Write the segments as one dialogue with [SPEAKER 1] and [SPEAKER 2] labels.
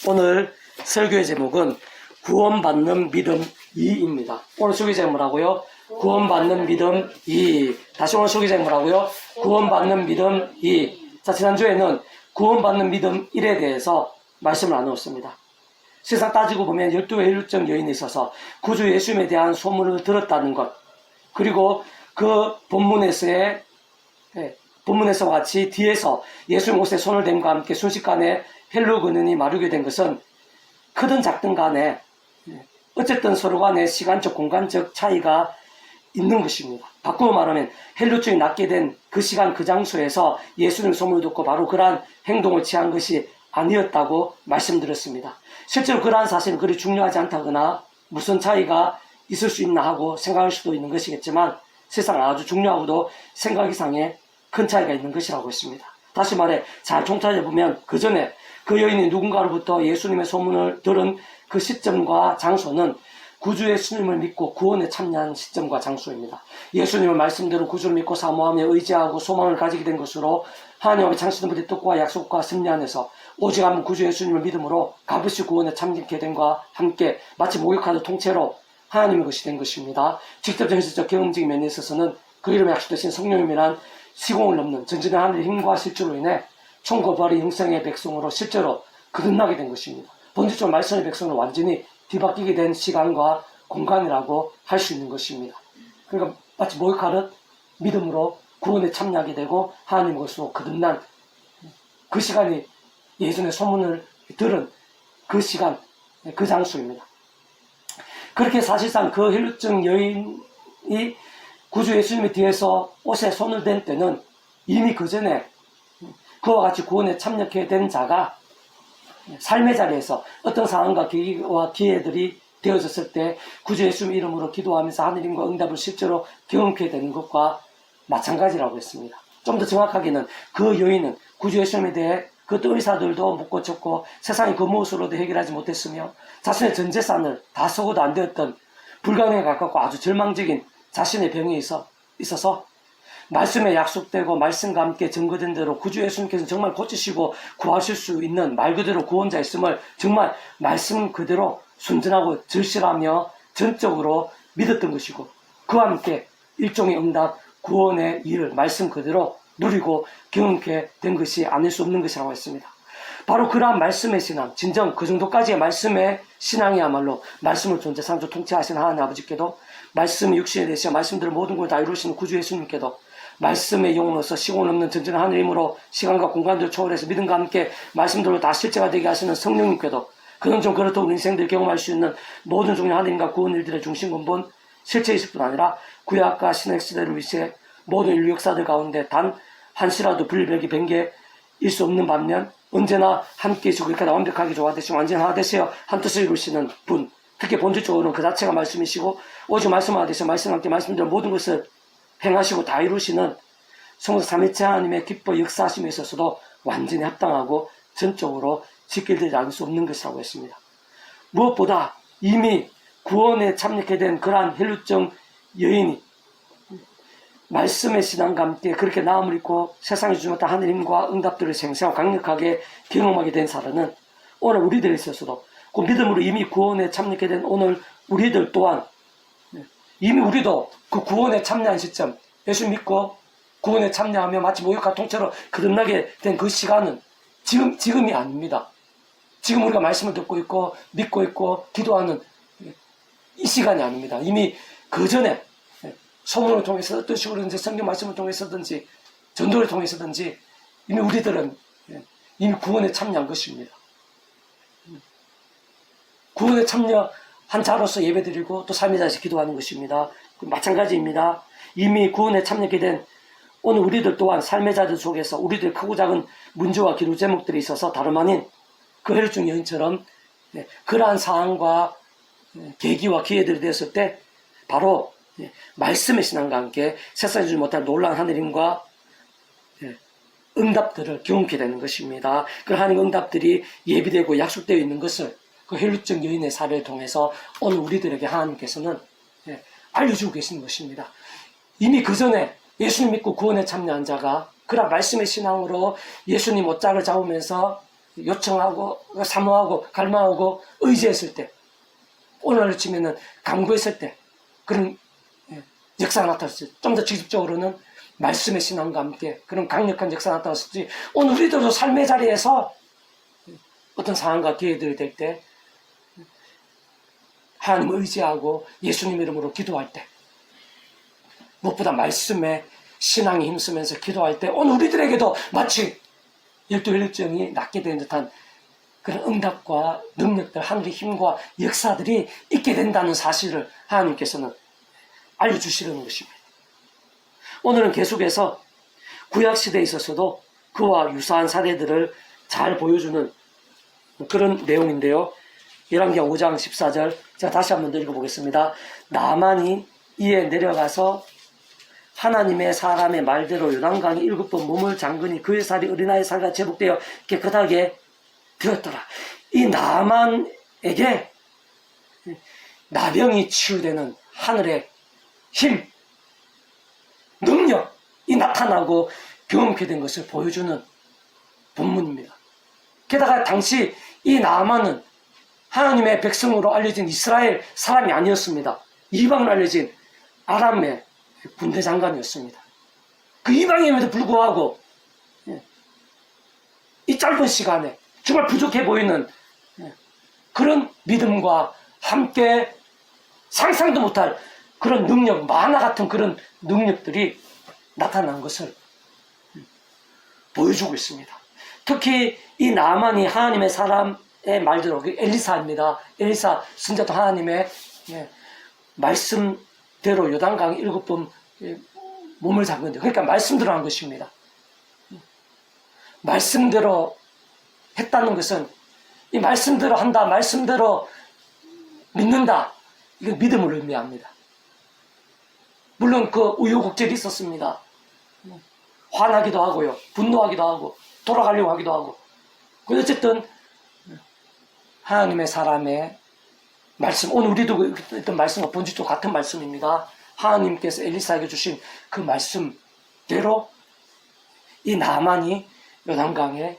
[SPEAKER 1] 오늘 설교의 제목은 구원받는 믿음 2입니다. 오늘 설교 제목 뭐라고요? 구원받는 믿음 2. 다시 오늘 설교 제목 뭐라고요? 구원받는 믿음 2. 자, 지난주에는 구원받는 믿음 1에 대해서 말씀을 나누었습니다. 세상 따지고 보면 12의 혈루증 여인이 있어서 구주 예수님에 대한 소문을 들었다는 것, 그리고 그 본문에서와 같이 뒤에서 예수님 옷에 손을 댄과 함께 순식간에 헬로 근원이 마르게 된 것은 크든 작든 간에 어쨌든 서로 간에 시간적 공간적 차이가 있는 것입니다. 바꾸어 말하면 헬루증이 낫게 된 그 시간 그 장소에서 예수님 소문을 듣고 바로 그러한 행동을 취한 것이 아니었다고 말씀드렸습니다. 실제로 그러한 사실은 그리 중요하지 않다거나 무슨 차이가 있을 수 있나 하고 생각할 수도 있는 것이겠지만 세상 아주 중요하고도 생각 이상의 큰 차이가 있는 것이라고 했습니다. 다시 말해 잘 통찰해보면 그 전에 그 여인이 누군가로부터 예수님의 소문을 들은 그 시점과 장소는 구주 예수님을 믿고 구원에 참여한 시점과 장소입니다. 예수님의 말씀대로 구주를 믿고 사모하며 의지하고 소망을 가지게 된 것으로 하나님의 창시된 분의 뜻과 약속과 승리 안에서 오직 한 분 구주 예수님을 믿음으로 값없이 구원에 참여하게 된과 함께 마치 목욕하듯 통째로 하나님의 것이 된 것입니다. 직접적 현실적 경험적인 면에 있어서는 그 이름에 약속되신 성령님이란 시공을 넘는 전진한 하늘의 힘과 실주로 인해 총거부하리 영생의 백성으로 실제로 거듭나게 된 것입니다. 본질적으로 말씀의 백성으로 완전히 뒤바뀌게 된 시간과 공간이라고 할 수 있는 것입니다. 그러니까 마치 목욕하듯 믿음으로 구원에 참여하게 되고 하나님의 것으로 거듭난 그 시간이 예전에 소문을 들은 그 시간, 그 장소입니다. 그렇게 사실상 그 혈루증 여인이 구주 예수님의 뒤에서 옷에 손을 댄 때는 이미 그 전에 그와 같이 구원에 참여하게 된 자가 삶의 자리에서 어떤 상황과 계기와 기회들이 되어졌을 때 구주 예수님 이름으로 기도하면서 하느님과 응답을 실제로 경험하게 되는 것과 마찬가지라고 했습니다. 좀 더 정확하게는 그 여인은 구주 예수님에 대해 그 의사들도 못 고쳤고 세상의 그 무엇으로도 해결하지 못했으며 자신의 전 재산을 다 쓰고도 안 되었던 불가능에 가깝고 아주 절망적인 자신의 병에 있어서 말씀에 약속되고 말씀과 함께 증거된 대로 구주 예수님께서는 정말 고치시고 구하실 수 있는 말 그대로 구원자 있음을 정말 말씀 그대로 순전하고 절실하며 전적으로 믿었던 것이고 그와 함께 일종의 응답 구원의 일을 말씀 그대로 누리고 경험하게 된 것이 아닐 수 없는 것이라고 했습니다. 바로 그러한 말씀의 신앙, 진정 그 정도까지의 말씀의 신앙이야말로 말씀을 존재 창조 통치하시는 하나님 아버지께도 말씀의 육신에 대해서 말씀들을 모든 걸 다 이루시는 구주 예수님께도 말씀의 영으로서 시공 없는 전전한 하늘의 힘으로 시간과 공간들을 초월해서 믿음과 함께 말씀들로 다 실제가 되게 하시는 성령님께도 그는 좀 그렇다고 인생들 경험할 수 있는 모든 종류의 하나님과 구원 일들의 중심 근본 실체이실 뿐 아니라 구약과 신약 시대를 위해 모든 인류 역사들 가운데 단 한시라도 분별이 변개일 수 없는 반면 언제나 함께 해주고 그렇게 완벽하게 조화되시고 완전히 하나 되세요 한 뜻을 이루시는 분, 특히 본질적으로는 그 자체가 말씀이시고 오직 말씀하듯이 말씀과 함께 말씀대로 모든 것을 행하시고 다 이루시는 성령 삼위체 하나님의 기뻐 역사하심에 있어서도 완전히 합당하고 전적으로 지켜지지 않을 수 없는 것이라고 했습니다. 무엇보다 이미 구원에 참여하게 된 그러한 혈루증 여인이 말씀의 신앙과 함께 그렇게 나음을 입고 세상에 주지 못한 하늘 힘과 응답들을 생생하고 강력하게 경험하게 된 사람은 오늘 우리들에 있어서도 그 믿음으로 이미 구원에 참여하게 된 오늘 우리들 또한 이미 우리도 그 구원에 참여한 시점, 예수 믿고 구원에 참여하며 마치 목욕과 통째로 거듭나게 된 그 시간은 지금이 아닙니다. 지금 우리가 말씀을 듣고 있고 믿고 있고 기도하는 이 시간이 아닙니다. 이미 그 전에 소문을 통해서 어떤 식으로든지 성경 말씀을 통해서든지 전도를 통해서든지 이미 우리들은 이미 구원에 참여한 것입니다. 구원에 참여한 자로서 예배드리고 또 삶의 자리에서 기도하는 것입니다. 마찬가지입니다. 이미 구원에 참여하게 된 오늘 우리들 또한 삶의 자들 속에서 우리들 크고 작은 문제와 기도 제목들이 있어서 다름 아닌 그 혈루증 여인처럼 그러한 상황과 계기와 기회들이 되었을 때 바로 말씀의 신앙과 함께 세상에 주지 못할 놀라운 하늘 힘과 응답들을 경험하게 되는 것입니다. 그 하나님의 응답들이 예비되고 약속되어 있는 것을 그 혈루증 여인의 사례를 통해서 오늘 우리들에게 하나님께서는 알려주고 계시는 것입니다. 이미 그 전에 예수님 믿고 구원에 참여한 자가 그런 말씀의 신앙으로 예수님 옷장을 잡으면서 요청하고 사모하고 갈망하고 의지했을 때, 오늘날로 치면은 간구했을 때 그런 역사가 나타났어요. 좀 더 직접적으로는 말씀의 신앙과 함께 그런 강력한 역사가 나타났을지, 오늘 우리들도 삶의 자리에서 어떤 상황과 기회들이 될 때 하나님을 의지하고 예수님 이름으로 기도할 때, 무엇보다 말씀에 신앙에 힘쓰면서 기도할 때, 오늘 우리들에게도 마치 열두혈증이 낫게 된 듯한 그런 응답과 능력들, 하늘의 힘과 역사들이 있게 된다는 사실을 하나님께서는 알려주시려는 것입니다. 오늘은 계속해서 구약시대에 있어서도 그와 유사한 사례들을 잘 보여주는 그런 내용인데요. 열왕기하 5장 14절, 제가 다시 한번 더 읽어보겠습니다. 나만이 이에 내려가서 하나님의 사람의 말대로 요단강에 7번 몸을 잠그니 그의 살이 어린아이의 살과 제복되어 깨끗하게 되었더라. 이 나만에게 나병이 치유되는 하늘의 힘, 능력이 나타나고 경험케 된 것을 보여주는 본문입니다. 게다가 당시 이 나만은 하나님의 백성으로 알려진 이스라엘 사람이 아니었습니다. 이방으로 알려진 아람의 군대 장관이었습니다. 그 이방임에도 불구하고 이 짧은 시간에 정말 부족해 보이는 그런 믿음과 함께 상상도 못할 그런 능력, 만화 같은 그런 능력들이 나타난 것을 보여주고 있습니다. 특히 이 나만이 하나님의 사람의 말대로, 엘리사입니다. 엘리사 선자도 하나님의 말씀대로 요단강에 7번 몸을 잠근데, 그러니까 말씀대로 한 것입니다. 말씀대로 했다는 것은 이 말씀대로 한다, 말씀대로 믿는다, 이건 믿음을 의미합니다. 물론 그 우여곡절이 있었습니다. 화나기도 하고요, 분노하기도 하고, 돌아가려고 하기도 하고. 어쨌든 하나님의 사람의 말씀, 오늘 우리도 했던 말씀과 본질도 같은 말씀입니다. 하나님께서 엘리사에게 주신 그 말씀대로 이 나만이 요단강에서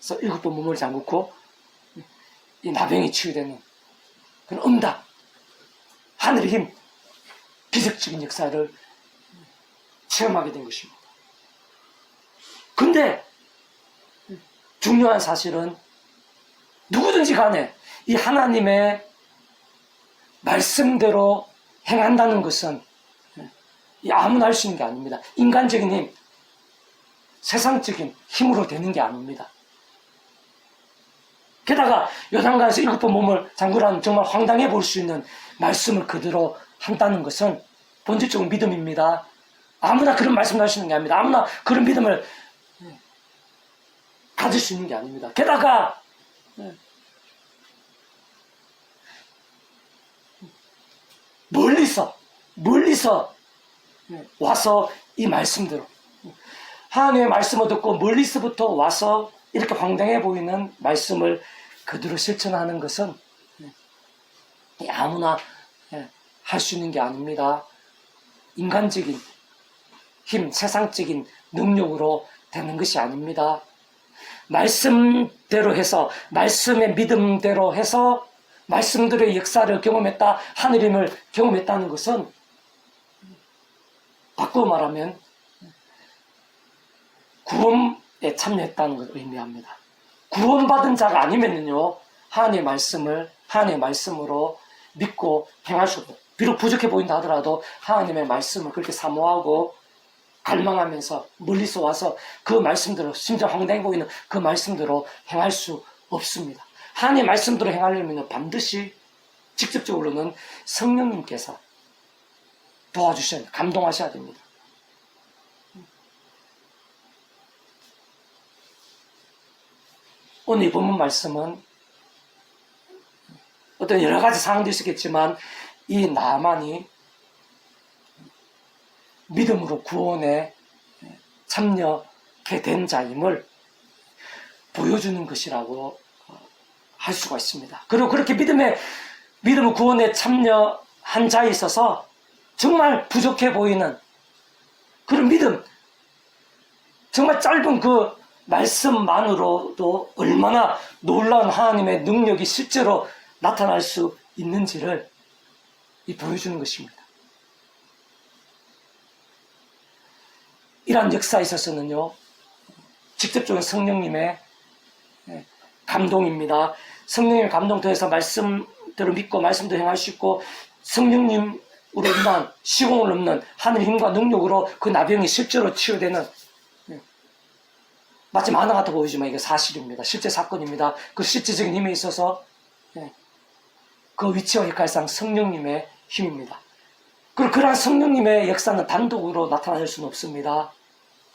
[SPEAKER 1] 7번 몸을 잠그고 이 나병이 치유되는 그런 응답, 하늘의 힘, 기적적인 역사를 체험하게 된 것입니다. 근데 중요한 사실은 누구든지 간에 이 하나님의 말씀대로 행한다는 것은 아무나 할 수 있는 게 아닙니다. 인간적인 힘, 세상적인 힘으로 되는 게 아닙니다. 게다가 요단강에서 7번 몸을 잠그라는 정말 황당해 볼 수 있는 말씀을 그대로 한다는 것은 본질적인 믿음입니다. 아무나 그런 말씀을 할 수 있는 게 아닙니다. 아무나 그런 믿음을 가질 수 있는 게 아닙니다. 게다가 멀리서 와서 이 말씀대로 하나님의 말씀을 듣고 멀리서부터 와서 이렇게 황당해 보이는 말씀을 그대로 실천하는 것은 아무나 할 수 있는 게 아닙니다. 인간적인 힘, 세상적인 능력으로 되는 것이 아닙니다. 말씀대로 해서, 말씀의 믿음대로 해서 말씀대로의 역사를 경험했다, 하늘임을 경험했다는 것은 바꾸어 말하면 구원에 참여했다는 것을 의미합니다. 구원받은 자가 아니면요, 하나님의 말씀을 하나님의 말씀으로 믿고 행할 수 없고, 비록 부족해 보인다 하더라도 하나님의 말씀을 그렇게 사모하고 갈망하면서 멀리서 와서 그 말씀대로, 심지어 황당해 보이는 그 말씀대로 행할 수 없습니다. 하나님의 말씀대로 행하려면 반드시 직접적으로는 성령님께서 도와주셔야 됩니다. 감동하셔야 됩니다. 오늘 이 본문 말씀은 어떤 여러 가지 상황도 있었겠지만 이 나만이 믿음으로 구원에 참여하게 된 자임을 보여주는 것이라고 할 수가 있습니다. 그리고 그렇게 믿음을 구원에 참여한 자에 있어서 정말 부족해 보이는 그런 믿음, 정말 짧은 그 말씀만으로도 얼마나 놀라운 하나님의 능력이 실제로 나타날 수 있는지를 보여주는 것입니다. 이러한 역사에 있어서는요, 직접적인 성령님의 감동입니다. 성령님의 감동 통해서 말씀대로 믿고 말씀대로 행할 수 있고, 성령님으로 인한 시공을 넘는 하늘의 힘과 능력으로 그 나병이 실제로 치유되는, 마치 만화 같아 보이지만 이게 사실입니다. 실제 사건입니다. 그 실제적인 힘에 있어서 그 위치와 역할상 성령님의 힘입니다. 그리고 그러한 성령님의 역사는 단독으로 나타날 수는 없습니다.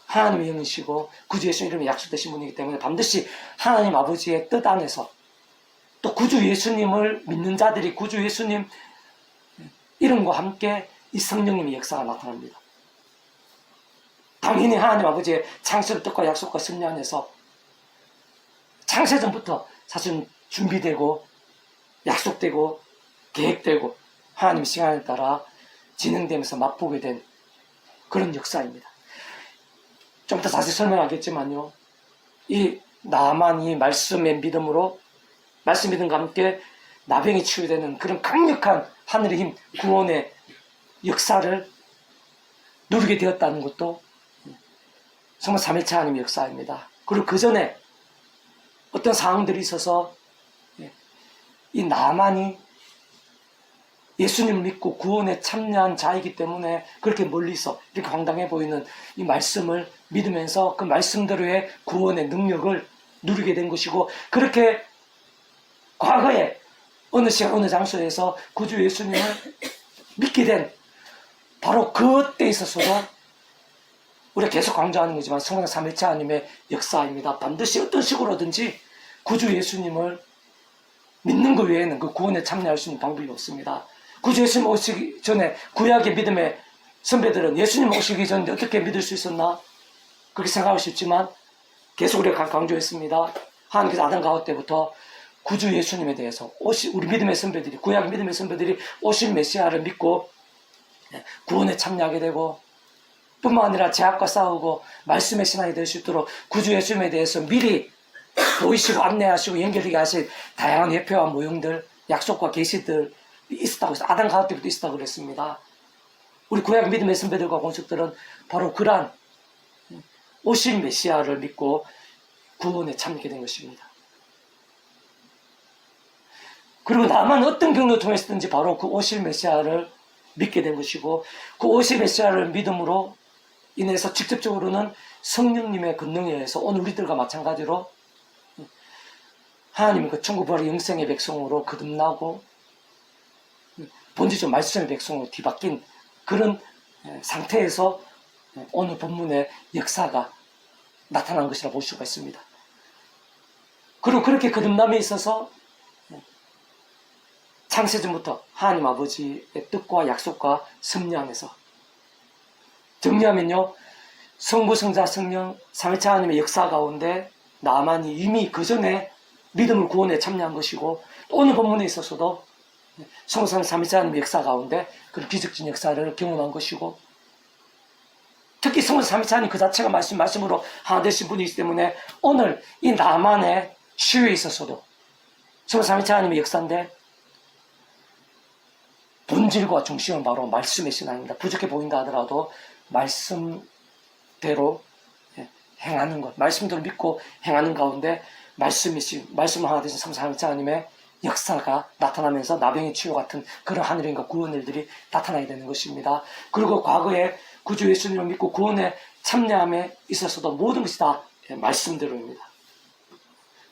[SPEAKER 1] 하나님의 영이시고 구주 예수 이름에 약속되신 분이기 때문에 반드시 하나님 아버지의 뜻 안에서, 또 구주 예수님을 믿는 자들이 구주 예수님 이름과 함께 이 성령님의 역사가 나타납니다. 당연히 하나님 아버지의 창세의 뜻과 약속과 섭리 안에서 창세전부터 사실 준비되고 약속되고 계획되고 하나님 시간에 따라 진행되면서 맛보게 된 그런 역사입니다. 좀 더 자세히 설명하겠지만요, 이 나만이 말씀의 믿음으로, 말씀 믿음과 함께 나병이 치유되는 그런 강력한 하늘의 힘, 구원의 역사를 누리게 되었다는 것도 정말 삼위일체 하나님의 역사입니다. 그리고 그 전에 어떤 상황들이 있어서 이 나만이 예수님을 믿고 구원에 참여한 자이기 때문에 그렇게 멀리서 이렇게 황당해 보이는 이 말씀을 믿으면서 그 말씀대로의 구원의 능력을 누리게 된 것이고, 그렇게 과거에 어느 시간 어느 장소에서 구주 예수님을 믿게 된 바로 그때 있어서도 우리가 계속 강조하는 거지만 성령 삼위일체 하나님의 역사입니다. 반드시 어떤 식으로든지 구주 예수님을 믿는 것 외에는 그 구원에 참여할 수 있는 방법이 없습니다. 구주 예수님 오시기 전에 구약의 믿음의 선배들은 예수님 오시기 전에 어떻게 믿을 수 있었나? 그렇게 생각하고 싶지만 계속 우리가 강조했습니다. 하나님께서 아담 가옥 때부터 구주 예수님에 대해서 우리 믿음의 선배들이, 구약 믿음의 선배들이 오실 메시아를 믿고 구원에 참여하게 되고, 뿐만 아니라 죄악과 싸우고 말씀의 신앙이 될 수 있도록 구주 예수님에 대해서 미리 보이시고 안내하시고 연결되게 하실 다양한 예표와 모형들, 약속과 계시들 있었다고 해서 아담 가옥 때부터 있었다고 그랬습니다. 우리 구약 믿음의 선배들과 권속들은 바로 그러한 오실 메시아를 믿고 구원에 참여하게 된 것입니다. 그리고 나만 어떤 경로를 통해서든지 바로 그 오실 메시아를 믿게 된 것이고, 그 오실 메시아를 믿음으로 인해서 직접적으로는 성령님의 권능에 의해서 오늘 우리들과 마찬가지로 하나님의 그 천국 부활의 영생의 백성으로 거듭나고 본질적 말씀의 백성으로 뒤바뀐 그런 상태에서 오늘 본문의 역사가 나타난 것이라 볼 수가 있습니다. 그리고 그렇게 거듭남에 있어서 창세전부터 하나님 아버지의 뜻과 약속과 섭리 안에서, 정리하면요, 성부, 성자, 성령, 삼위일체 하나님의 역사 가운데 나만이 이미 그 전에 믿음을 구원에 참여한 것이고, 또 오늘 본문에 있어서도 성부, 삼위일체 하나님의 역사 가운데 그런 기적적인 역사를 경험한 것이고, 특히 성부, 삼위일체 하나님 그 자체가 말씀으로 하나 되신 분이기 때문에 오늘 이 나만의 치유에 있어서도 성부, 삼위일체 하나님의 역사인데 본질과 중심은 바로 말씀의 신앙입니다. 부족해 보인다 하더라도 말씀대로 행하는 것, 말씀대로 믿고 행하는 가운데 말씀 하나 되신 성부, 삼위일체 하나님의 역사가 나타나면서 나병의 치유 같은 그런 하늘인과 구원 일들이 나타나게 되는 것입니다. 그리고 과거에 구주 예수님을 믿고 구원에 참여함에 있어서도 모든 것이 다 말씀대로입니다.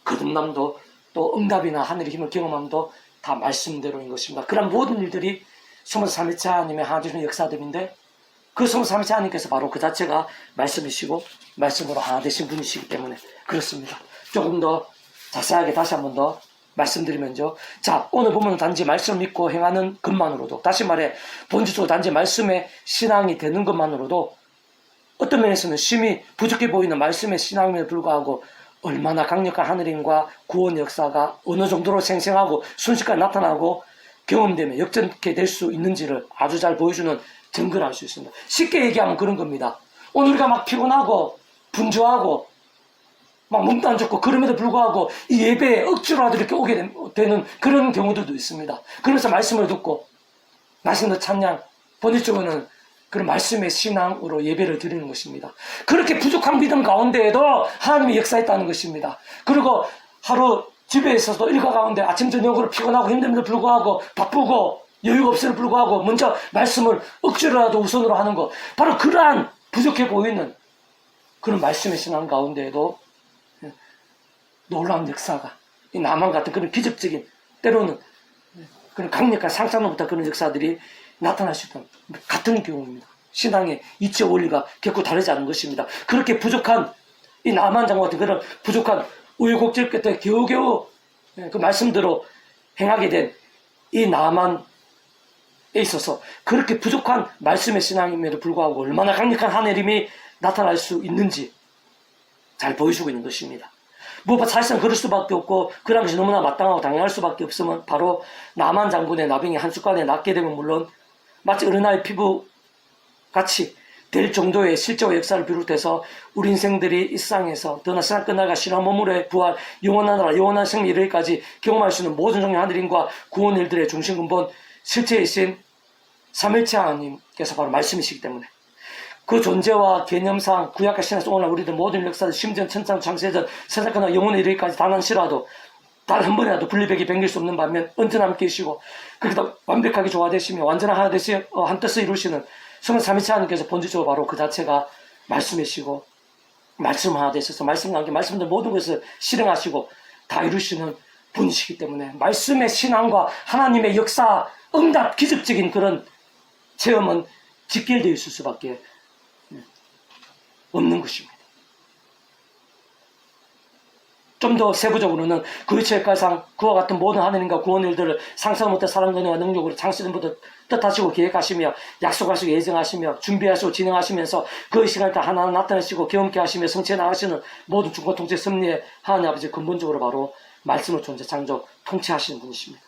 [SPEAKER 1] 거듭남도 또 응답이나 하늘의 힘을 경험함도 다 말씀대로인 것입니다. 그런 모든 일들이 성부 삼위일체 하나님의 하나님의 역사들인데, 그 성부 삼위일체 하나님께서 바로 그 자체가 말씀이시고 말씀으로 하나 되신 분이시기 때문에 그렇습니다. 조금 더 자세하게 다시 한 번 더 말씀드리면요, 자, 오늘 보면 단지 말씀을 믿고 행하는 것만으로도, 다시 말해 본질적으로 단지 말씀의 신앙이 되는 것만으로도 어떤 면에서는 심히 부족해 보이는 말씀의 신앙임에도 불구하고 얼마나 강력한 하늘임과 구원 역사가 어느 정도로 생생하고 순식간에 나타나고 경험되면 역전케 될 수 있는지를 아주 잘 보여주는 증거를 알 수 있습니다. 쉽게 얘기하면 그런 겁니다. 오늘 우리가 막 피곤하고 분주하고 막 몸도 안 좋고 그럼에도 불구하고 이 예배에 억지로라도 이렇게 오게 되는 그런 경우들도 있습니다. 그러면서 말씀을 듣고 말씀도 찬양, 본질적으로는 그런 말씀의 신앙으로 예배를 드리는 것입니다. 그렇게 부족한 믿음 가운데에도 하나님이 역사했다는 것입니다. 그리고 하루 집에 있어서도 일과 가운데 아침 저녁으로 피곤하고 힘듦에도 불구하고 바쁘고 여유가 없음에도 불구하고 먼저 말씀을 억지로라도 우선으로 하는 것, 바로 그러한 부족해 보이는 그런 말씀의 신앙 가운데에도 놀라운 역사가, 이 나만 같은 그런 기적적인, 때로는 그런 강력한 상상로부터 그런 역사들이 나타날 수 있다는 같은 경우입니다. 신앙의 이치와 원리가 결코 다르지 않은 것입니다. 그렇게 부족한 이 나만 장과 같은 그런 부족한 우여곡절 끝에 겨우겨우 그 말씀대로 행하게 된 이 나만에 있어서 그렇게 부족한 말씀의 신앙임에도 불구하고 얼마나 강력한 하나님이 나타날 수 있는지 잘 보여주고 있는 것입니다. 무엇보다 사실상 그럴 수밖에 없고 그런 것이 너무나 마땅하고 당연할 수밖에 없으면 바로 나만 장군의 나병이 한순간에 낫게 되면 물론 마치 어린아이 피부 같이 될 정도의 실제와 역사를 비롯해서 우리 인생들이 이 세상에서 더나 세상 끝날과 신화 몸물의 부활, 영원한 나라, 영원한 생명 이르기까지 경험할 수 있는 모든 종류의 하늘인과 구원 일들의 중심 근본 실체이신 삼일체 하나님께서 바로 말씀이시기 때문에 그 존재와 개념상 구약과 신약에서 오늘 우리들 모든 역사들 심지어 천상 창세전 세상 끝나 영원에 이르기까지 단 한 시라도 단 한 번이라도 분리백이 변길 수 없는 반면 언제나 함께 계시고 그렇게 완벽하게 조화되시며 완전한 하나 되시 한 뜻을 이루시는 성령 삼위체 하나님께서 본질적으로 바로 그 자체가 말씀이시고 말씀 하나 되셔서 말씀과 함께 말씀들 모든 것을 실행하시고 다 이루시는 분이시기 때문에 말씀의 신앙과 하나님의 역사 응답 기적적인 그런 체험은 직결되어 있을 수밖에 없는 것입니다. 좀 더 세부적으로는 그 체육가상 그와 같은 모든 하나님과 구원 일들을 상상 못한 사랑 권위와 능력으로 창세전부터 뜻하시고 계획하시며 약속하시고 예정하시며 준비하시고 진행하시면서 그 시간에 다 하나하나 나타내시고 경험케 하시며 성취해 나가시는 모든 중고 통치 섭리의 하나님 아버지 근본적으로 바로 말씀을 존재 창조 통치하시는 분이십니다.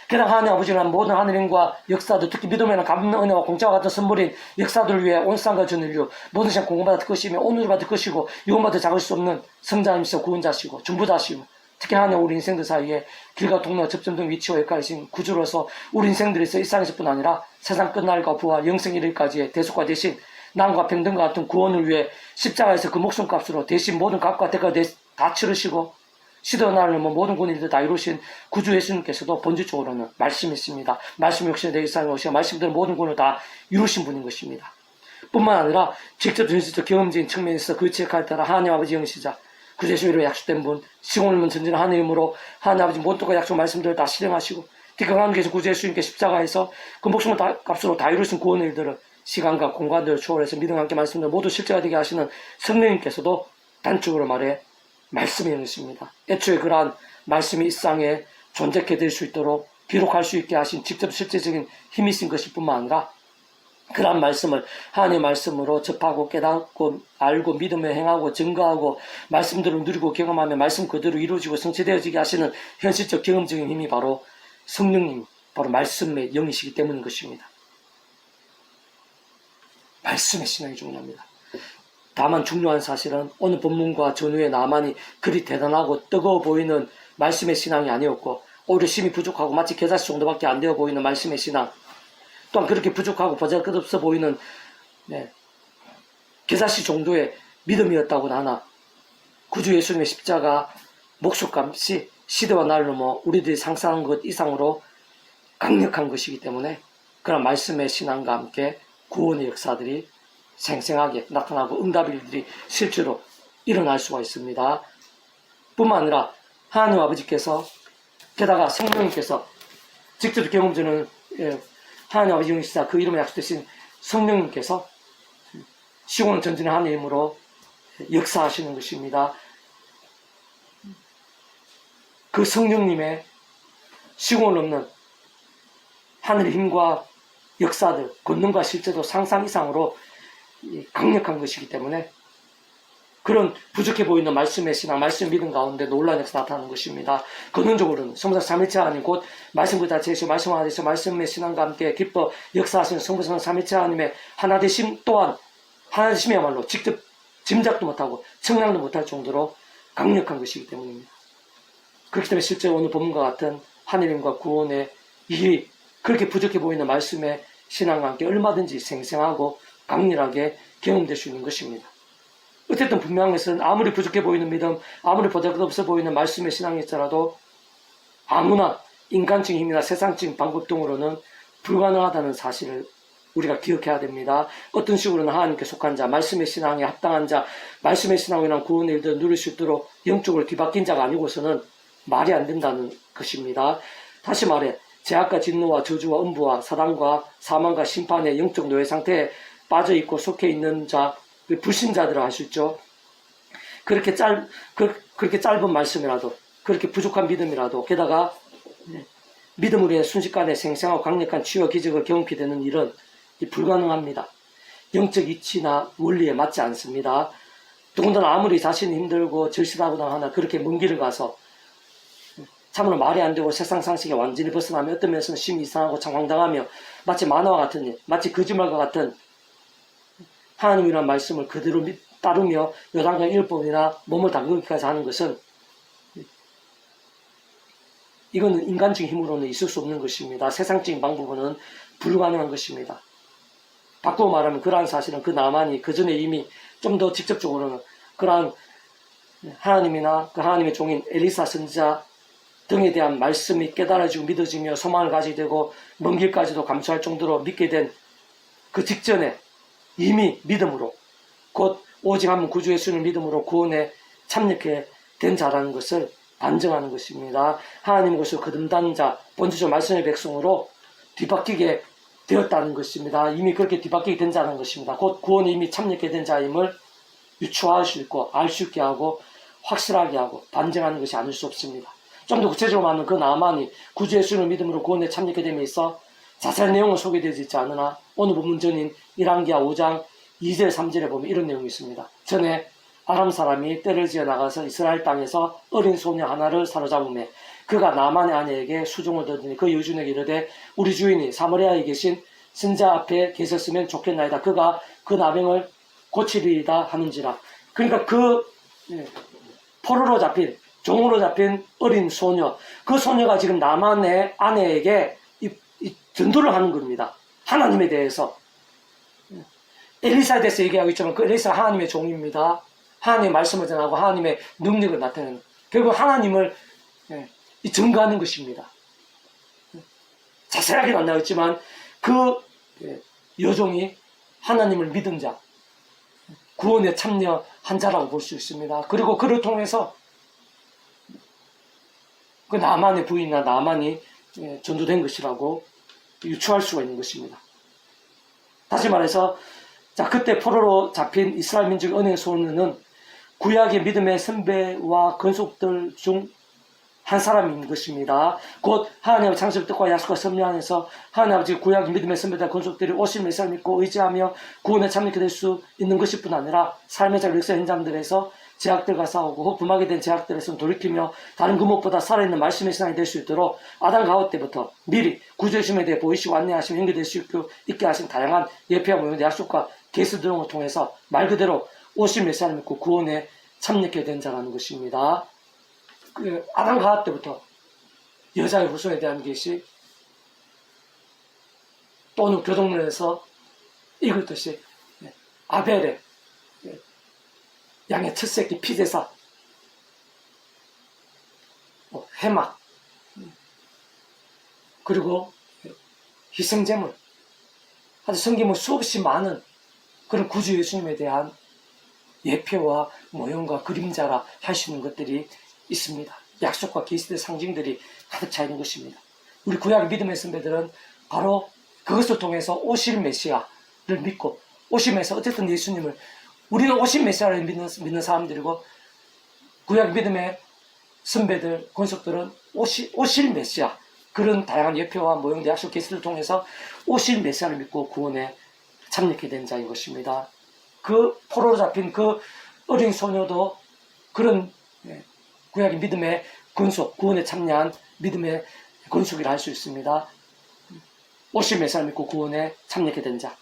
[SPEAKER 1] 게다가 하나님 아버지는 모든 하나님과 역사들 특히 믿음에는 갚는 은혜와 공짜와 같은 선물인 역사들을 위해 온 세상과 전 인류 모든 시간 공급받을 것이며 오늘을 받을 것이고 영원받아 작을 수 없는 성자님이시고 구원자시고 전부다시고 특히 하나님 우리 인생들 사이에 길과 통로와 접점 등 위치와 역할이신 구주로서 우리 인생들에서 일상에서뿐 아니라 세상 끝날과 부활 영생 이르기까지의 대속과 대신 남과 평등과 같은 구원을 위해 십자가에서 그 목숨값으로 대신 모든 값과 대가를 다 치르시고 시대와 나라를 모든 권위를 다 이루신 구주 예수님께서도 본질적으로는 말씀이십니다. 말씀 역시 내 일상에 오시고 말씀대로 모든 권위를 다 이루신 분인 것입니다. 뿐만 아니라 직접 전시적 경험적인 측면에서 그 체크에 따라 하나님 아버지 영시자 구주 예수님으로 약속된 분 시공을 전진한 하나님으로 하나님 아버지 모든 약속 말씀들을 다 실행하시고 특히 하나님께서 구주 예수님께 십자가에서 그 목숨을 값으로 다 이루신 구원의 일들을 시간과 공간들을 초월해서 믿음과 함께 말씀들 모두 실제가 되게 하시는 성령님께서도 단적으로 말해 말씀이 영이십니다. 애초에 그러한 말씀이 이 세상에 존재케 될 수 있도록 기록할 수 있게 하신 직접 실제적인 힘이신 것일 뿐만 아니라 그러한 말씀을 하나님의 말씀으로 접하고 깨닫고 알고 믿음에 행하고 증거하고 말씀들을 누리고 경험하며 말씀 그대로 이루어지고 성취되어지게 하시는 현실적 경험적인 힘이 바로 성령님, 바로 말씀의 영이시기 때문인 것입니다. 말씀의 신앙이 중요합니다. 다만 중요한 사실은 오늘 본문과 전후의 나만이 그리 대단하고 뜨거워 보이는 말씀의 신앙이 아니었고 오히려 심히 부족하고 마치 겨자씨 정도밖에 안 되어 보이는 말씀의 신앙 또한 그렇게 부족하고 보잘것없어 보이는 겨자씨 정도의 믿음이었다고는 하나 구주 예수님의 십자가 목숨값이 시대와 나를 넘어 우리들이 상상한 것 이상으로 강력한 것이기 때문에 그런 말씀의 신앙과 함께 구원의 역사들이 생생하게 나타나고 응답일들이 실제로 일어날 수가 있습니다. 뿐만 아니라 하나님 아버지께서 게다가 성령님께서 직접 경험주는 하나님 아버지 영이시사 그 이름을 약속되신 성령님께서 시공을 전진의 하나님으로 역사하시는 것입니다. 그 성령님의 시공을 넘는 하늘의 힘과 역사들, 권능과 실제도 상상 이상으로 강력한 것이기 때문에 그런 부족해 보이는 말씀의 신앙, 말씀 믿음 가운데 놀라운 역사 나타나는 것입니다. 근원적으로는 성부상 삼위체 하나님 곧 말씀 그 자체이시고 말씀 하나 되시고 말씀의 신앙과 함께 기뻐 역사하시는 성부상 삼위체 하나님의 하나 되심 또한 하나 되심이야말로 직접 짐작도 못하고 청량도 못할 정도로 강력한 것이기 때문입니다. 그렇기 때문에 실제 오늘 본문과 같은 하느님과 구원의 일이 그렇게 부족해 보이는 말씀의 신앙과 함께 얼마든지 생생하고 강렬하게 경험될 수 있는 것입니다. 어쨌든 분명한 것은 아무리 부족해 보이는 믿음, 아무리 보잘것없어 보이는 말씀의 신앙일지라도 아무나 인간적인 힘이나 세상적인 방법 등으로는 불가능하다는 사실을 우리가 기억해야 됩니다. 어떤 식으로는 하나님께 속한 자, 말씀의 신앙에 합당한 자, 말씀의 신앙으로 인한 구원의 일들을 누릴 수 있도록 영적으로 뒤바뀐 자가 아니고서는 말이 안 된다는 것입니다. 다시 말해 죄악과 진노와 저주와 음부와 사단과 사망과 심판의 영적 노예 상태에 빠져있고 속해 있는 자, 불신자들을 할 수 있죠. 그렇게 짧은 말씀이라도, 그렇게 부족한 믿음이라도, 게다가 믿음으로 인해 순식간에 생생하고 강력한 치유와 기적을 경험하게 되는 일은 불가능합니다. 영적 이치나 원리에 맞지 않습니다. 더군다나 아무리 자신이 힘들고 절실하거나 하나 그렇게 먼 길을 가서 참으로 말이 안 되고 세상 상식에 완전히 벗어나며 어떤 면에서는 심히 이상하고 참 황당하며 마치 만화와 같은 일, 마치 거짓말과 같은 하나님이라는 말씀을 그대로 따르며 요단강 율법이나 몸을 담그기까지 하는 것은 이거는 인간적인 힘으로는 있을 수 없는 것입니다. 세상적인 방법으로는 불가능한 것입니다. 바꾸어 말하면 그러한 사실은 그 나만이 그 전에 이미 좀 더 직접적으로는 그러한 하나님이나 그 하나님의 종인 엘리사 선지자 등에 대한 말씀이 깨달아지고 믿어지며 소망을 가지게 되고 먼 길까지도 감수할 정도로 믿게 된 그 직전에 이미 믿음으로 곧 오직 한 구주 예수를 믿음으로 구원에 참여하게 된 자라는 것을 반증하는 것입니다. 하나님 것을 거듭난 자, 본주적 말씀의 백성으로 뒤바뀌게 되었다는 것입니다. 이미 그렇게 뒤바뀌게 된 자라는 것입니다. 곧 구원에 이미 참여하게 된 자임을 유추할 수 있고 알 수 있게 하고 확실하게 하고 반증하는 것이 아닐 수 없습니다. 좀 더 구체적으로 말하면 그 나만이 구주 예수를 믿음으로 구원에 참여하게 됨에 있어 자세한 내용은 소개되지 있지 않으나 오늘 본문 전인 1왕기하 5장 2절 3절에 보면 이런 내용이 있습니다. 전에 아람 사람이 떼를 지어 나가서 이스라엘 땅에서 어린 소녀 하나를 사로잡으매 그가 나만의 아내에게 수종을 들더니 그 여주인에게 이르되 우리 주인이 사마리아에 계신 선자 앞에 계셨으면 좋겠나이다. 그가 그 나병을 고치리이다 하는지라. 그러니까 그 포로로 잡힌 종으로 잡힌 어린 소녀, 그 소녀가 지금 나만의 아내에게 이 전도를 하는 겁니다. 하나님에 대해서. 엘리사에 대해서 얘기하고 있지만 그 엘리사가 하나님의 종입니다. 하나님의 말씀을 전하고 하나님의 능력을 나타내는, 결국 하나님을 증거하는 것입니다. 자세하게는 안 나왔지만 그 여종이 하나님을 믿은 자, 구원에 참여한 자라고 볼 수 있습니다. 그리고 그를 통해서 그 나만의 부인이나 나만이 전도된 것이라고 유추할 수가 있는 것입니다. 다시 말해서 자, 그때 포로로 잡힌 이스라엘 민족의 은혜의 소녀는 구약의 믿음의 선배와 건속들 중 한 사람인 것입니다. 곧 하나님의 창세의 뜻과 약속과 섭리 안에서 하나님 아버지 구약의 믿음의 선배들 건속들이 오실 메시아를 믿고 의지하며 구원에 참여하게 될 수 있는 것일 뿐 아니라 삶의 작 역사 현장들에서 제약들과 싸우고 흠하게 된 제약들에서 돌이키며 다른 그 무엇보다 살아있는 말씀의 신앙이 될 수 있도록 아담과 하와 때부터 미리 구주의심에 대해 보이시고 안내하시며 연결될 수 있게 하신 다양한 예표와 모형의 약속과 계수 등을 통해서 말 그대로 오실 메시아를 믿고 구원에 참여하게 된 자라는 것입니다. 아담과 하와 때부터 여자의 후손에 대한 것이 또는 교동론에서 읽었듯이 아벨의 양의 첫 새끼 피제사, 해막, 그리고 희생제물, 아주 성경은 수없이 많은 그런 구주 예수님에 대한 예표와 모형과 그림자라 할 수 있는 것들이 있습니다. 약속과 계시의 상징들이 가득 차 있는 것입니다. 우리 구약의 믿음의 선배들은 바로 그것을 통해서 오실 메시아를 믿고 오실 메시아, 어쨌든 예수님을, 우리는 오실 메시아를 믿는 사람들이고 구약 믿음의 선배들, 권속들은 오실 메시아, 그런 다양한 예표와 모형들, 약속 계시를 통해서 오실 메시아를 믿고 구원에 참여하게 된 자인 것입니다. 그 포로로 잡힌 그 어린 소녀도 그런 구약의 믿음의 권속, 구원에 참여한 믿음의 권속이라 할 수 있습니다. 오실 메시아를 믿고 구원에 참여하게 된 자.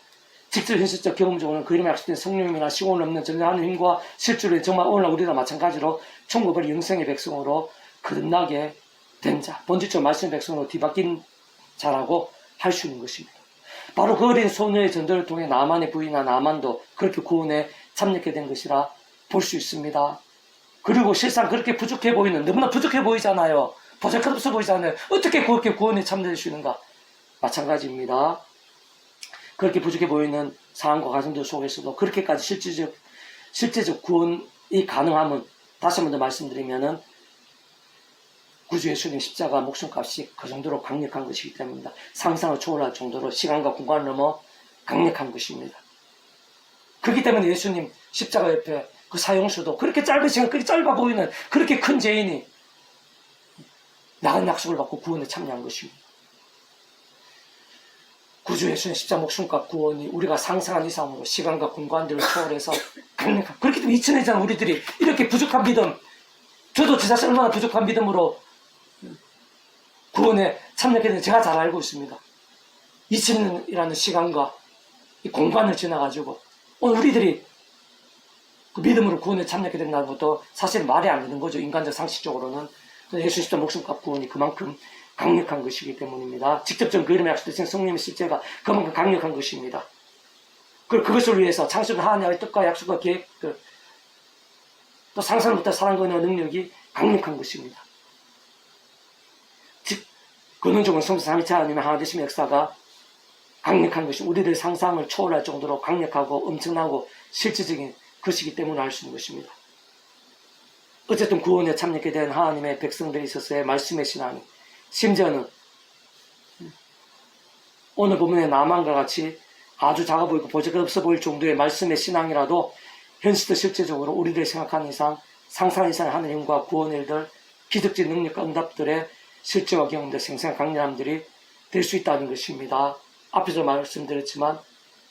[SPEAKER 1] 직접 현실적 경험적으로는 그 이름에 약속된 성령이나 시공을 넘는 전능하는 힘과 실주로 정말 오늘날 우리나 마찬가지로 천국을 영생의 백성으로 거듭나게 된 자, 본질적 말씀의 백성으로 뒤바뀐 자라고 할 수 있는 것입니다. 바로 그 어린 소녀의 전도를 통해 나만의 부인한 나만도 그렇게 구원에 참여하게 된 것이라 볼 수 있습니다. 그리고 실상 그렇게 부족해 보이는, 너무나 부족해 보이잖아요. 보잘것없어 보이잖아요. 어떻게 그렇게 구원에 참여할 수 있는가? 마찬가지입니다. 그렇게 부족해 보이는 상황과 가정들 속에서도 그렇게까지 실제적 구원이 가능함은, 다시 한 번 더 말씀드리면은 구주 예수님 십자가 목숨값이 그 정도로 강력한 것이기 때문입니다. 상상을 초월할 정도로 시간과 공간을 넘어 강력한 것입니다. 그렇기 때문에 예수님 십자가 옆에 그 사형수도 그렇게 짧은 시간, 그렇게 짧아 보이는 그렇게 큰 죄인이 나은 약속을 받고 구원에 참여한 것입니다. 구주 예수님 십자가 목숨값 구원이 우리가 상상한 이상으로 시간과 공간들을 초월해서 강력한, 그렇기 때문에 2000년 전 우리들이 이렇게 부족한 믿음, 저도 제 자신 얼마나 부족한 믿음으로 구원에 참여하게 되는지 제가 잘 알고 있습니다. 2000년이라는 시간과 이 공간을 지나가지고 오늘 우리들이 그 믿음으로 구원에 참여하게 된다는 것도 사실 말이 안 되는 거죠. 인간적 상식적으로는. 예수 십자가 목숨값 구원이 그만큼 강력한 것이기 때문입니다. 직접적인 그 이름의 약속되신 성령의 실제가 그만큼 강력한 것입니다. 그것을 위해서 창조된 하나님의 뜻과 약속과 계획, 또 상상을 못한 사랑과 은혜와 능력이 강력한 것입니다. 즉, 근원적인 성부 삼위체 하나님의 하나 되심의 역사가 강력한 것이 우리들 상상을 초월할 정도로 강력하고 엄청나고 실질적인 것이기 때문에 알 수 있는 것입니다. 어쨌든 구원에 참여하게 된 하나님의 백성들이 있어서의 말씀의 신앙이, 심지어는 오늘 본문의 나만과 같이 아주 작아 보이고 보잘것없어 보일 정도의 말씀의 신앙이라도 현실도 실제적으로 우리들이 생각하는 이상, 상상하는 이상의 하나님과 구원의 일들, 기적적 능력과 응답들의 실제와 경험들, 생생한 강렬함들이 될 수 있다는 것입니다. 앞에서 말씀드렸지만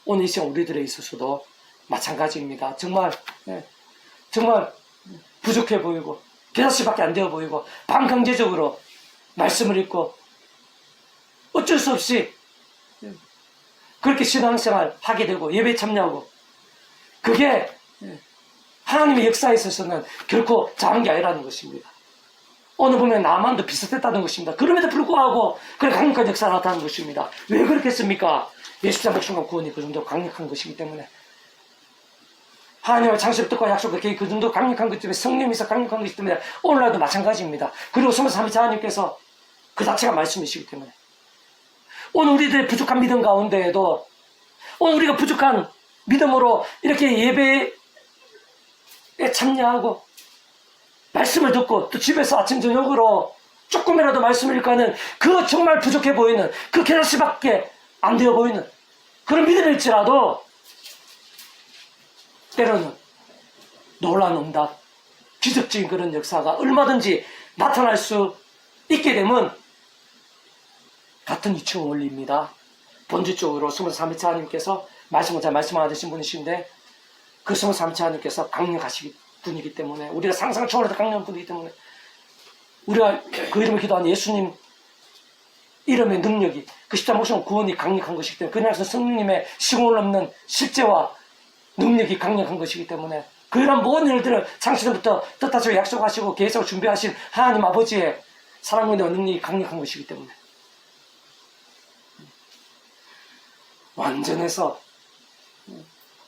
[SPEAKER 1] 오늘 이 시간 우리들에 있어서도 마찬가지입니다. 정말 부족해 보이고 겨자씨밖에 안 되어 보이고 반강제적으로 말씀을 읽고 어쩔 수 없이 그렇게 신앙생활 하게 되고 예배에 참여하고, 그게 하나님의 역사에 있어서는 결코 작은 게 아니라는 것입니다. 오늘 보면 나만도 비슷했다는 것입니다. 그럼에도 불구하고 그래 강력한 역사를 나타나는 것입니다. 왜 그렇겠습니까? 예수자 목숨과 구원이 그 정도 강력한 것이기 때문에, 하나님의 창조의 뜻과 약속과 계획이 그 정도 강력한 것 때문에, 성령에서 강력한 것이기 때문에 오늘날도 마찬가지입니다. 그리고 성령 삼위체 하나님께서 그 자체가 말씀이시기 때문에 오늘 우리들의 부족한 믿음 가운데에도, 오늘 우리가 부족한 믿음으로 이렇게 예배에 참여하고 말씀을 듣고 또 집에서 아침 저녁으로 조금이라도 말씀을 읽고 하는 그 정말 부족해 보이는, 그 겨자씨밖에 안 되어 보이는 그런 믿음일지라도 때로는 놀라운 응답, 기적적인 그런 역사가 얼마든지 나타날 수 있게 되면 같은 이층 원리입니다. 본질적으로 스물세 삼위체 하나님께서 말씀을 잘 말씀하신 분이신데, 그 스물세 삼위체 하나님께서 강력하시기 분이기 때문에, 우리가 상상 초월해서 강력한 분이기 때문에, 우리가 그 이름을 기도하는 예수님 이름의 능력이, 그 십자가 목숨 구원이 강력한 것이기 때문에, 그날에서 성령님의 시공을 넘는 실제와 능력이 강력한 것이기 때문에, 그런 모든 일들을 창세전부터 뜻하시고 약속하시고 계획하고 준비하신 하나님 아버지의 사랑과 능력이 강력한 것이기 때문에, 완전해서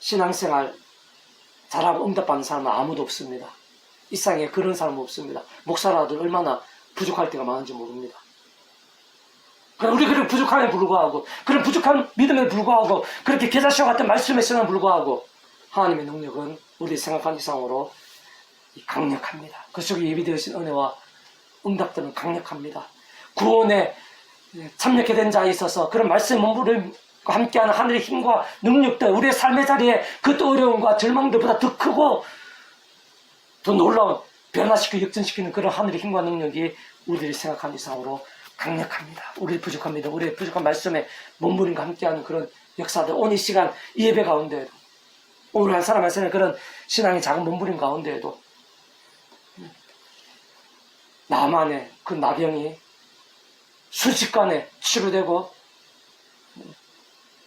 [SPEAKER 1] 신앙생활 잘하고 응답받는 사람은 아무도 없습니다. 이 세상에 그런 사람은 없습니다. 목사라도 얼마나 부족할 때가 많은지 모릅니다. 우리 그런 부족함에 불구하고, 그런 부족한 믿음에 불구하고, 그렇게 겨자씨와 같은 말씀의 신앙에 불구하고 하나님의 능력은 우리 생각한 이상으로 강력합니다. 그 속에 예비되어진 은혜와 응답들은 강력합니다. 구원에 참여하게 된 자에 있어서 그런 말씀의 몸부림 함께하는 하늘의 힘과 능력들, 우리의 삶의 자리에 그 또 어려움과 절망들보다 더 크고 더 놀라운 변화시키고 역전시키는 그런 하늘의 힘과 능력이 우리들이 생각한 이상으로 강력합니다. 우리의 부족한 믿음, 우리의 부족한 말씀에 몸부림과 함께하는 그런 역사들, 오늘 이 시간 이 예배 가운데에도, 오늘 한 사람 한 사람의 그런 신앙의 작은 몸부림 가운데에도 나만의 그 나병이 순식간에 치료되고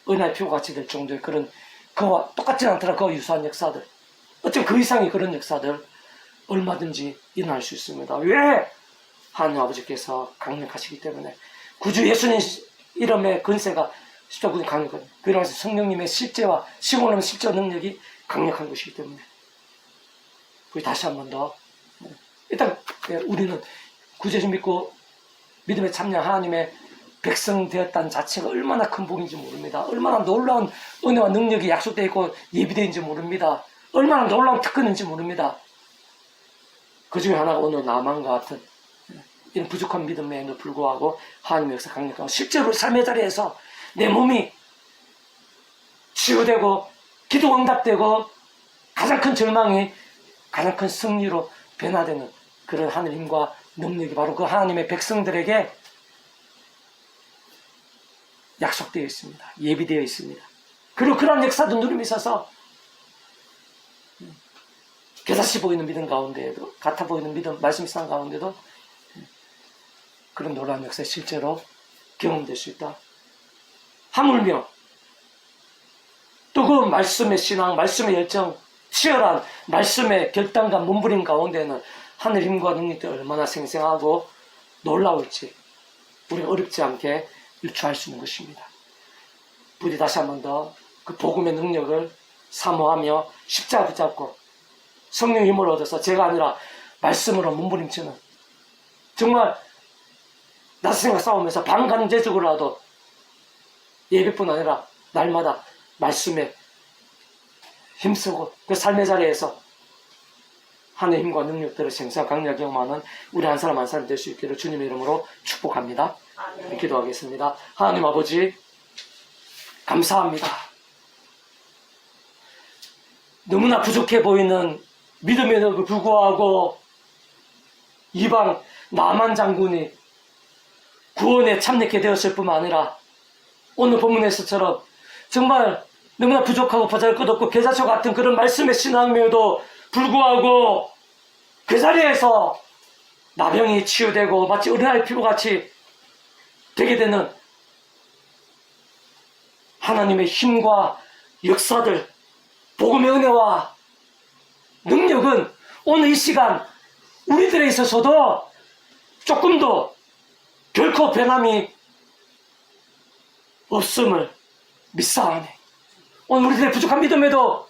[SPEAKER 1] 은하의 피부같이 될 정도의 그런, 그와 똑같지 않더라 그와 유사한 역사들, 어쩌면 그 이상의 그런 역사들 얼마든지 일어날 수 있습니다. 왜? 하나님 아버지께서 강력하시기 때문에. 구주 예수님 이름의 근세가 십자군이 강력하거든요. 그러면서 성령님의 실제와 시공하는 실제 능력이 강력한 것이기 때문에. 우리 다시 한 번 더. 일단 우리는 구주 믿고 믿음에 참여한 하나님의 백성 되었다는 자체가 얼마나 큰 복인지 모릅니다. 얼마나 놀라운 은혜와 능력이 약속되어 있고 예비되어 있는지 모릅니다. 얼마나 놀라운 특권인지 모릅니다. 그 중에 하나가 오늘 나만과 같은 이런 부족한 믿음에도 불구하고 하나님의 역사 강력하고 실제로 삶의 자리에서 내 몸이 치유되고 기도 응답되고 가장 큰 절망이 가장 큰 승리로 변화되는 그런 하늘 힘과 능력이 바로 그 하나님의 백성들에게 약속되어 있습니다. 예비되어 있습니다. 그리고 그런 역사도 누림이 있어서 괴사시 보이는 믿음 가운데에도 같아 보이는 믿음 말씀 신앙 가운데도 그런 놀라운 역사 실제로 경험될 수 있다. 하물며 또 그 말씀의 신앙, 말씀의 열정, 치열한 말씀의 결단과 몸부림 가운데는 하늘 힘과 능력이 얼마나 생생하고 놀라울지 우리가 어렵지 않게 유추할 수 있는 것입니다. 부디 다시 한 번 더 그 복음의 능력을 사모하며 십자가 붙잡고 성령 힘을 얻어서 제가 아니라 말씀으로 몸부림치는 정말 낯생과 싸우면서 반강제적으로라도 예배뿐 아니라 날마다 말씀에 힘쓰고 그 삶의 자리에서 하나님의 힘과 능력들을 생사 강력 경험하는 우리 한 사람 한 사람 될 수 있기를 주님의 이름으로 축복합니다. 기도하겠습니다. 하나님 아버지 감사합니다. 너무나 부족해 보이는 믿음에도 불구하고 이방 나만 장군이 구원에 참여하게 되었을 뿐만 아니라 오늘 본문에서처럼 정말 너무나 부족하고 보잘것없고 계자초 같은 그런 말씀의 신앙에도 불구하고 그 자리에서 나병이 치유되고 마치 어린아이 피부같이 되게 되는 하나님의 힘과 역사들, 복음의 은혜와 능력은 오늘 이 시간 우리들에 있어서도 조금도 결코 변함이 없음을 믿사오니 오늘 우리들의 부족한 믿음에도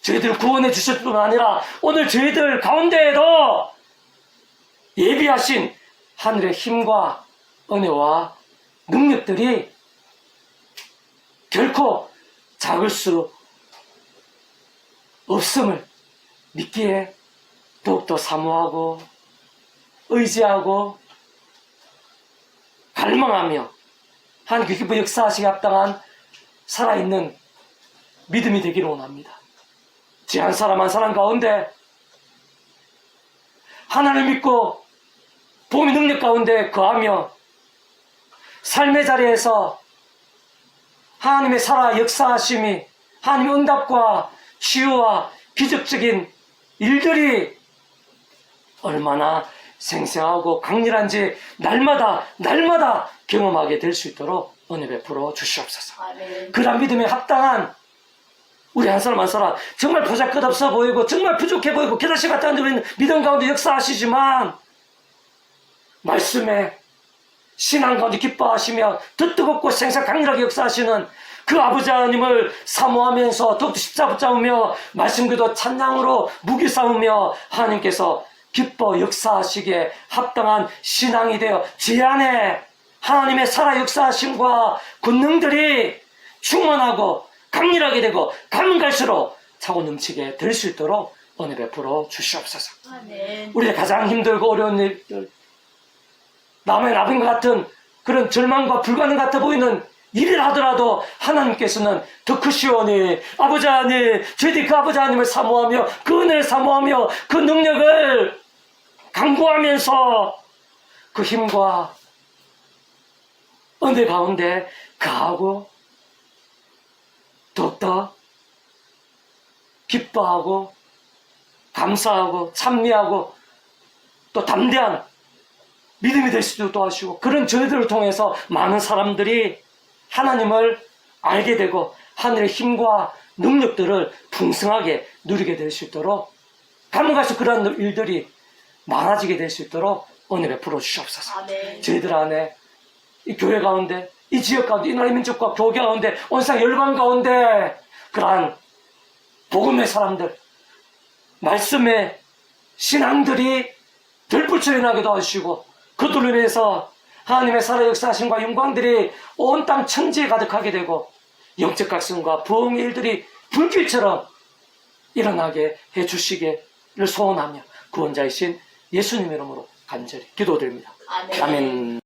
[SPEAKER 1] 저희들을 구원해 주실 뿐만 아니라 오늘 저희들 가운데에도 예비하신 하늘의 힘과 은혜와 능력들이 결코 작을 수 없음을 믿기에 더욱더 사모하고 의지하고 갈망하며 하나님 기쁜 역사하시기 합당한 살아있는 믿음이 되기를 원합니다. 제 한 사람 한 사람 가운데 하나님을 믿고 복음의 능력 가운데 거하며 삶의 자리에서 하나님의 살아 역사하심이 하나님의 응답과 치유와 기적적인 일들이 얼마나 생생하고 강렬한지 날마다 경험하게 될 수 있도록 은혜 베풀어 주시옵소서. 그런 믿음에 합당한 우리 한 사람 한 사람 정말 보잘것없어 보이고 정말 부족해 보이고 게다시 같은 우리는 믿음 가운데 역사하시지만 말씀에 신앙 가운데 기뻐하시며 더 뜨겁고 생사 강렬하게 역사하시는 그 아버지 하나님을 사모하면서 더욱더 십자가 붙잡으며 말씀기도 찬양으로 무기 삼으며 하나님께서 기뻐 역사하시기에 합당한 신앙이 되어 제 안에 하나님의 살아 역사하심과 권능들이 충만하고 강렬하게 되고 가면 갈수록 차고 넘치게 될 수 있도록 은혜 베풀어 주시옵소서. 우리의 가장 힘들고 어려운 일들 남의 나병과 같은 그런 절망과 불가능 같아 보이는 일을 하더라도 하나님께서는 더 크시오니 아버지 하나님 저희들이 그 아버지 하나님을 사모하며 그 은혜를 사모하며 그 능력을 강구하면서 그 힘과 은혜 가운데 가하고 더욱더 기뻐하고 감사하고 찬미하고 또 담대한 믿음이 될 수 있도록 도와주시고 그런 저희들을 통해서 많은 사람들이 하나님을 알게 되고 하늘의 힘과 능력들을 풍성하게 누리게 될 수 있도록 가문가서 그런 일들이 많아지게 될 수 있도록 은혜 베풀어 주시옵소서.
[SPEAKER 2] 아멘.
[SPEAKER 1] 저희들 안에 이 교회 가운데, 이 지역 가운데, 이 나라의 민족과 교회 가운데, 온 세상 열방 가운데 그러한 복음의 사람들, 말씀의 신앙들이 들불처리 나게 도와주시고 그들로 인해서 하나님의 살아 역사하심과 영광들이 온 땅 천지에 가득하게 되고 영적 각성과 부흥의 일들이 불길처럼 일어나게 해주시기를 소원하며 구원자이신 예수님의 이름으로 간절히 기도드립니다.
[SPEAKER 2] 아멘.
[SPEAKER 1] 아멘.